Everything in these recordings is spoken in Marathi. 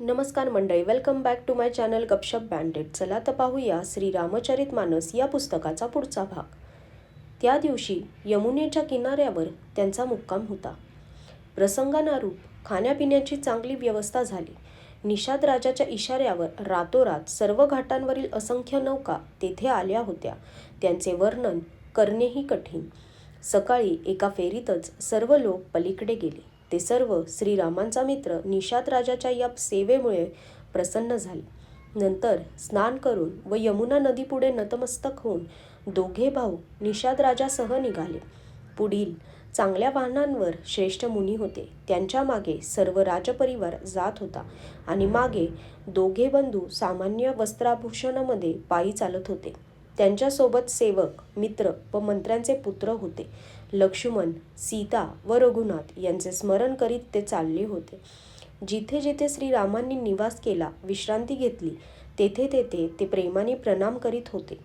नमस्कार मंडळी, welcome back to my channel Gapshap बँडेड. चला तर पाहूया श्री रामचरितमानस या पुस्तकाचा पुढचा भाग. त्या दिवशी यमुनेच्या किनाऱ्यावर त्यांचा मुक्काम होता. प्रसंगानुरूप खाण्यापिण्याची चांगली व्यवस्था झाली. निषाद राजाच्या इशाऱ्यावर रातोरात सर्व घाटांवरील असंख्य नौका तेथे आल्या होत्या. त्यांचे वर्णन करणेही कठीण. सकाळी एका फेरीतच सर्व लोक पलीकडे गेले. ते सर्व श्रीरामांचा मित्र निषाद राजाच्या या सेवेमुळे प्रसन्न झाले. नंतर स्नान करून व यमुना नदीपुढे नतमस्तक होऊन दोघे भाऊ निषाद राजासह निघाले. पुढील चांगल्या वाहनांवर श्रेष्ठ मुनी होते. त्यांच्या मागे सर्व राजपरिवार जात होता आणि मागे दोघे बंधू सामान्य वस्त्राभूषणामध्ये पायी चालत होते. त्यांच्यासोबत सेवक, मित्र व मंत्र्यांचे पुत्र होते. लक्ष्मण, सीता व रघुनाथ यांचे स्मरण करीत ते चालले होते. जिथे जिथे श्रीरामांनी निवास केला, विश्रांती घेतली, तेथे तेथे ते प्रेमाने प्रणाम करीत होते.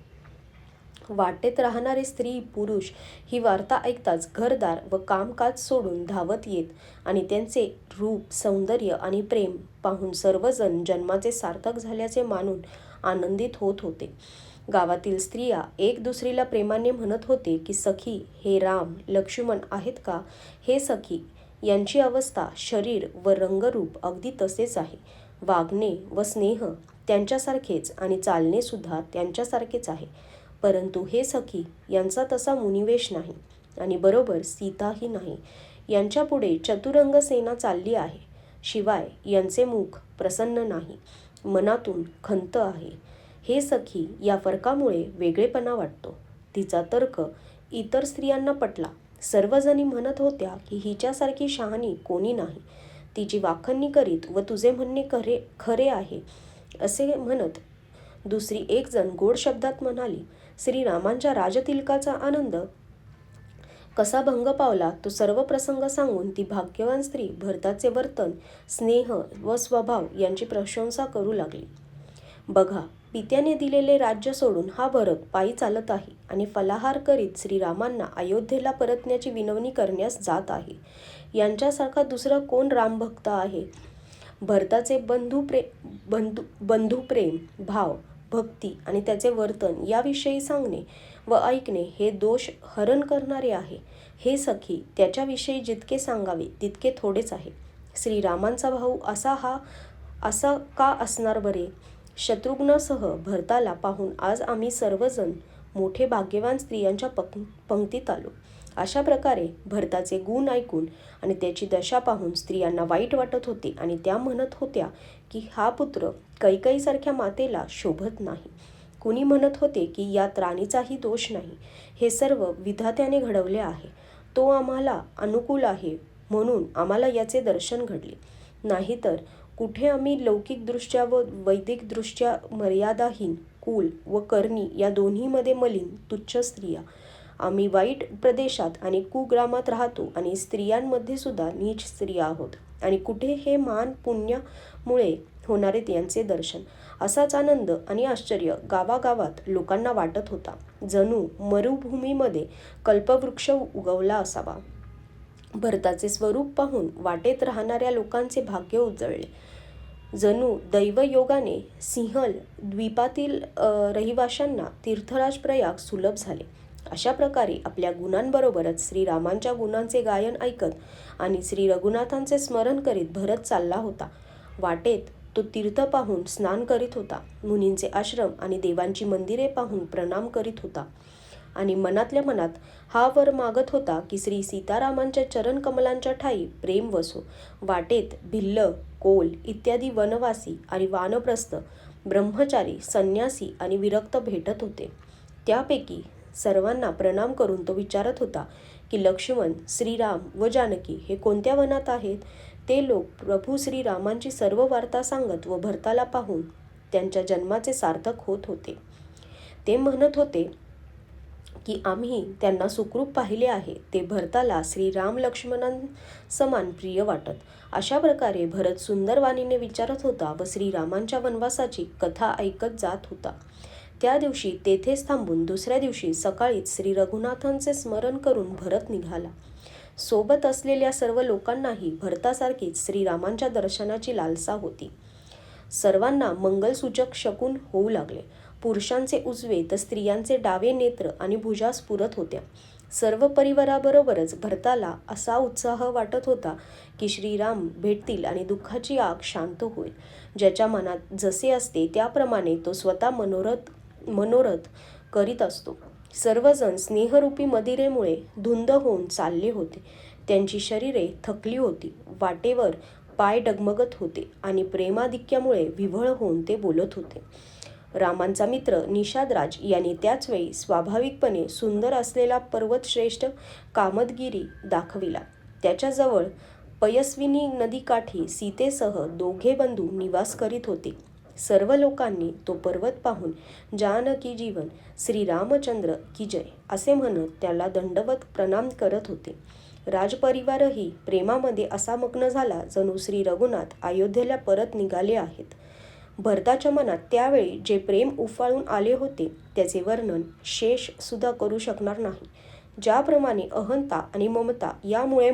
वाटेत राहणारे स्त्री पुरुष ही वार्ता ऐकताच घरदार व कामकाज सोडून धावत येत आणि त्यांचे रूप, सौंदर्य आणि प्रेम पाहून सर्वजण जन्माचे सार्थक झाल्याचे मानून आनंदित होत होते. गावातील स्त्रिया एक दुसरीला प्रेमाने म्हणत होते की सखी, हे राम लक्ष्मण आहेत का? हे सखी, यांची अवस्था, शरीर व रंगरूप अगदी तसेच आहे. वागणे व स्नेह त्यांच्यासारखेच आणि चालणे सुद्धा त्यांच्यासारखेच आहे. परंतु हे सखी, यांचा तसा मुनिवेश नाही आणि बरोबर सीताही नाही. यांच्यापुढे चतुरंग सेना चालली आहे. शिवाय यांचे मुख प्रसन्न नाही, मनातून खंत आहे. हे सखी, या फरकामुळे वेगळेपणा वाटतो. तिचा तर्क इतर स्त्रियांना पटला. सर्वजणी म्हणत होत्या की हिच्यासारखी शहाणी कोणी नाही. तिची वाखाणणी करीत व तुझे म्हणणे खरे आहे असे म्हणत दुसरी एक जण गोड शब्दात म्हणाली. श्रीरामांच्या राजतिलकाचा आनंद कसा भंग पावला तो सर्व प्रसंग सांगून ती भाग्यवान स्त्री भरताचे वर्तन, स्नेह व स्वभाव यांची प्रशंसा करू लागली. बघा, पित्याने दिलेले राज्य सोडून हा भरत पायी चालत आहे आणि फलाहार करीत श्रीरामांना अयोध्येला परतण्याची विनवणी करण्यास जात आहे. यांच्यासारखा दुसरा कोण रामभक्त आहे? भरताचे बंधुप्रेम, भाव, भक्ती आणि त्याचे वर्तन याविषयी सांगणे व ऐकणे हे दोष हरण करणारे आहे. हे सखी, त्याच्याविषयी जितके सांगावे तितके थोडेच आहे. श्रीरामांचा भाऊ असा का असणार बरे? शत्रुघ्नासह भरताला पाहून आज आम्ही सर्वजण मोठे भाग्यवान स्त्रियांच्या पंक्तीत आलो. अशा प्रकारे भरताचे गुण ऐकून आणि त्याची दशा पाहून स्त्रियांना वाईट वाटत होते आणि त्या म्हणत होत्या की हा पुत्र कैकेयीसारख्या मातेला शोभत नाही. कुणी म्हणत होते की यात राणीचाही दोष नाही. हे सर्व विधात्याने घडवले आहे. तो आम्हाला अनुकूल आहे म्हणून आम्हाला याचे दर्शन घडले. नाहीतर कुठे आम्ही लौकिकदृष्ट्या व वैदिकदृष्ट्या मर्यादाहीन, कुल व करणी या दोन्हीमध्ये मलिन, तुच्छ स्त्रिया. आम्ही वाईट प्रदेशात आणि कुग्रामात राहतो आणि स्त्रियांमध्ये सुद्धा नीच स्त्रिया आहोत. आणि कुठे हे महान पुण्यामुळे होणारे यांचे दर्शन. असाच आनंद आणि आश्चर्य गावागावात लोकांना वाटत होता. जणू मरुभूमीमध्ये कल्पवृक्ष उगवला असावा. भरताचे स्वरूप पाहून वाटेत राहणाऱ्या लोकांचे भाग्य उजळले. जणू दैवयोगाने सिंहल द्वीपातील रहिवाशांना तीर्थराज प्रयाग सुलभ झाले. अशा प्रकारे आपल्या गुणांबरोबरच श्रीरामांच्या गुणांचे गायन ऐकत आणि श्री रघुनाथांचे स्मरण करीत भरत चालला होता. वाटेत तो तीर्थ पाहून स्नान करीत होता. मुनींचे आश्रम आणि देवांची मंदिरे पाहून प्रणाम करीत होता आणि मनातल्या मनात हा वर मागत होता की श्री सीतारामांच्या चरण कमलांच्या ठाई प्रेम वसो. वाटेत भिल्ल, कोल इत्यादी वनवासी आणि वानप्रस्थ, ब्रह्मचारी, संन्यासी आणि विरक्त भेटत होते. त्यापैकी सर्वांना प्रणाम करून तो विचारत होता की लक्ष्मण, श्रीराम व जानकी हे कोणत्या वनात आहेत? ते लोक प्रभू श्रीरामांची सर्व वार्ता सांगत व भरताला पाहून त्यांच्या जन्माचे सार्थक होत होते. ते म्हणत होते की आम्ही त्यांना सुखरूप पाहिले आहे. ते भरताला श्रीराम लक्ष्मणांसमान प्रिय वाटत. अशा प्रकारे भरत सुंदर वाणीने विचारत होता व श्रीरामांच्या वनवासाची कथा ऐकत जात होता. त्या दिवशी तेथेच थांबून दुसऱ्या दिवशी सकाळीच श्री रघुनाथांचे स्मरण करून भरत निघाला. सोबत असलेल्या सर्व लोकांनाही भरतासारखीच श्रीरामांच्या दर्शनाची लालसा होती. सर्वांना मंगलसूचक शकून होऊ लागले. पुरुषांचे उजवे तर स्त्रियांचे डावे नेत्र आणि भुजा स्फुरत होत्या. सर्व परिवाराबरोबरच भरताला असा उत्साह वाटत होता की श्रीराम भेटतील आणि दुःखाची आग शांत होईल. ज्याच्या मनात जसे असते त्याप्रमाणे तो स्वतः मनोरथ करीत असतो. सर्वजण स्नेहरूपी मदिरेमुळे धुंद होऊन चालले होते. त्यांची शरीरे थकली होती. वाटेवर पाय डगमगत होते आणि प्रेमाधिक्यामुळे विव्हळ होऊन ते बोलत होते. रामांचा मित्र निषादराज यांनी त्याच वेळी स्वाभाविकपणे सुंदर असलेला पर्वतश्रेष्ठ कामदगिरी दाखविला. त्याच्याजवळ पयस्विनी नदीकाठी सीतेसह दोघे बंधू निवास करीत होते. सर्व लोकांनी तो पर्वत पाहून जानकी जीवन श्रीरामचंद्र की जय असे म्हणत त्याला दंडवत प्रणाम करत होते. राजपरिवारही प्रेमामध्ये असा मग्न झाला जणू श्री रघुनाथ अयोध्येला परत निघाले आहेत. भरताच्या मनात त्यावेळी जे प्रेम उफाळून आले होते त्याचे वर्णन शेष सुद्धा करू शकणार नाही. ज्याप्रमाणे अहंता आणि ममता यामुळे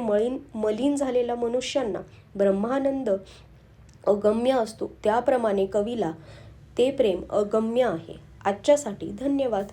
मलिन झालेल्या मनुष्यांना ब्रह्मानंद अगम्य असतो त्याप्रमाणे कवीला ते प्रेम अगम्य आहे. आजच्यासाठी धन्यवाद.